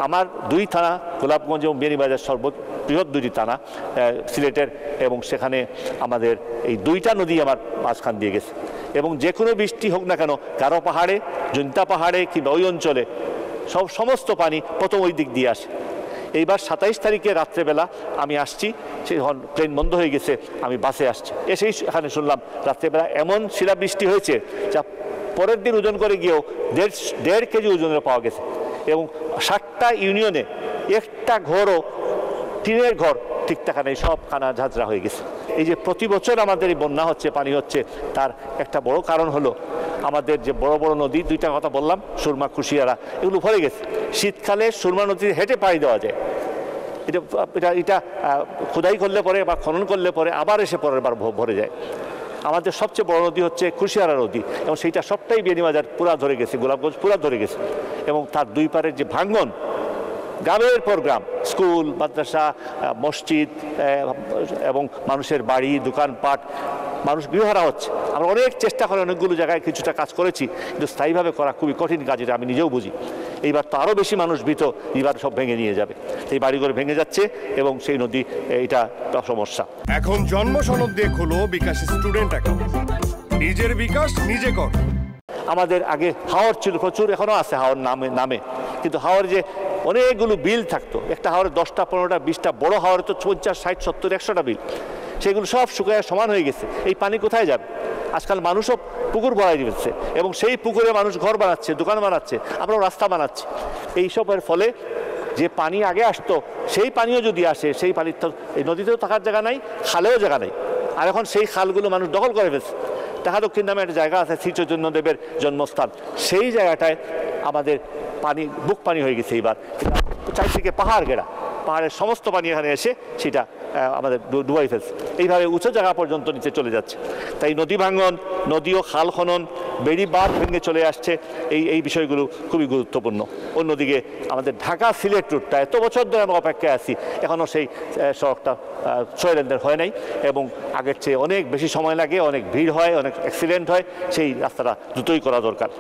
আমার দুই থানা গোলাপগঞ্জ এবং বেনিবাজার সর্ববৃহৎ দুটি থানা সিলেটের, এবং সেখানে আমাদের এই দুইটা নদী আমার মাঝখান দিয়ে গেছে। এবং যে কোনো বৃষ্টি হোক না কেন, গারো পাহাড়ে, জৈন্তা পাহাড়ে কিংবা ওই অঞ্চলে সমস্ত পানি প্রথম ওই দিক দিয়ে আসে। এইবার 27 তারিখে রাত্রেবেলা আমি আসছি, সেই প্লেন বন্ধ হয়ে গেছে, আমি বাসে আসছি, এসেই এখানে শুনলাম রাত্রেবেলা এমন শিলাবৃষ্টি হয়েছে যা পরের দিন ওজন করে গিয়েও 1.5 কেজি ওজনের পাওয়া গেছে। এবং 7টা ইউনিয়নে একটা ঘরও, টিনের ঘর ঠিক থাকা নেই, সব খানা ঝাঁঝরা হয়ে গেছে। এই যে প্রতি বছর আমাদের এই বন্যা হচ্ছে, পানি হচ্ছে, তার একটা বড় কারণ হলো আমাদের যে বড় বড় নদী, দুইটা কথা বললাম, সুরমা, কুশিয়ারা, এগুলো ভরে গেছে। শীতকালে সুরমা নদীতে হেঁটে পাড়ি দেওয়া যায়, এটা খোদাই করলে পরে বা খনন করলে পরে আবার এসে পরের বার ভরে যায়। আমাদের সবচেয়ে বড় নদী হচ্ছে কুশিয়ারা নদী, এবং সেইটা সবটাই বেনিবাজার পুরা ধরে গেছে, গোলাপগঞ্জ পুরা ধরে গেছে। এবং তার দুই পারের যে ভাঙ্গন, গ্রামের পর গ্রাম, স্কুল, মাদ্রাসা, মসজিদ এবং মানুষের বাড়ি, দোকানপাট, মানুষ গৃহহারা হচ্ছে। আমরা অনেক চেষ্টা করে অনেকগুলো জায়গায় কিছুটা কাজ করেছি, কিন্তু স্থায়ীভাবে করা খুবই কঠিন কাজ, এটা আমি নিজেও বুঝি। এইবার তো আরও বেশি মানুষ ভীত, এইবার সব ভেঙে নিয়ে যাবে, এই বাড়িঘর ভেঙে যাচ্ছে এবং সেই নদী, এটা সমস্যা। এখন জন্ম সনদ দিয়ে খোলো বিকাশ স্টুডেন্ট অ্যাকাউন্ট, নিজের বিকাশ নিজে কর। আমাদের আগে হাওর ছিল প্রচুর, এখনও আছে হাওর নামে, কিন্তু হাওর যে অনেকগুলো বিল থাকতো, একটা হাওরে 10টা 15টা 20টা, বড় হাওরে তো 50 60 70 100টা বিল, সেগুলো সব শুকায় সমান হয়ে গেছে। এই পানি কোথায় যাবে? আজকাল মানুষও পুকুর বড়াই দিচ্ছে, এবং সেই পুকুরে মানুষ ঘর বানাচ্ছে, দোকান বানাচ্ছে, আমরাও রাস্তা বানাচ্ছি। এইসবের ফলে যে পানি আগে আসতো, সেই পানিও যদি আসে, সেই পানির তো এই নদীতেও থাকার জায়গা নাই, খালেও জায়গা নেই। আর এখন সেই খালগুলো মানুষ দখল করে ফেলছে। ঢাকা দক্ষিণ নামে একটা জায়গা আছে, শ্রী চৈতন্যদেবের জন্মস্থান, সেই জায়গাটায় আমাদের পানি বুক পানি হয়ে গেছে। এইবার চারিদিকে পাহাড় ঘেরা, পাহাড়ের সমস্ত পানি এখানে এসে সেটা আমাদের ডুবাই ফেলছে। এইভাবে উঁচু জায়গা পর্যন্ত নিচে চলে যাচ্ছে। তাই নদী ভাঙন, নদী ও খাল খনন, বেড়ি বাঁধ ভেঙে চলে আসছে, এই বিষয়গুলো খুবই গুরুত্বপূর্ণ। অন্যদিকে আমাদের ঢাকা সিলেট রুটটা এত বছর ধরে আমরা অপেক্ষায় আছি, এখনও সেই সড়কটা 6 লেনের হয় নাই, এবং আগের চেয়ে অনেক বেশি সময় লাগে, অনেক ভিড় হয়, অনেক অ্যাক্সিডেন্ট হয়। সেই রাস্তাটা দ্রুতই করা দরকার।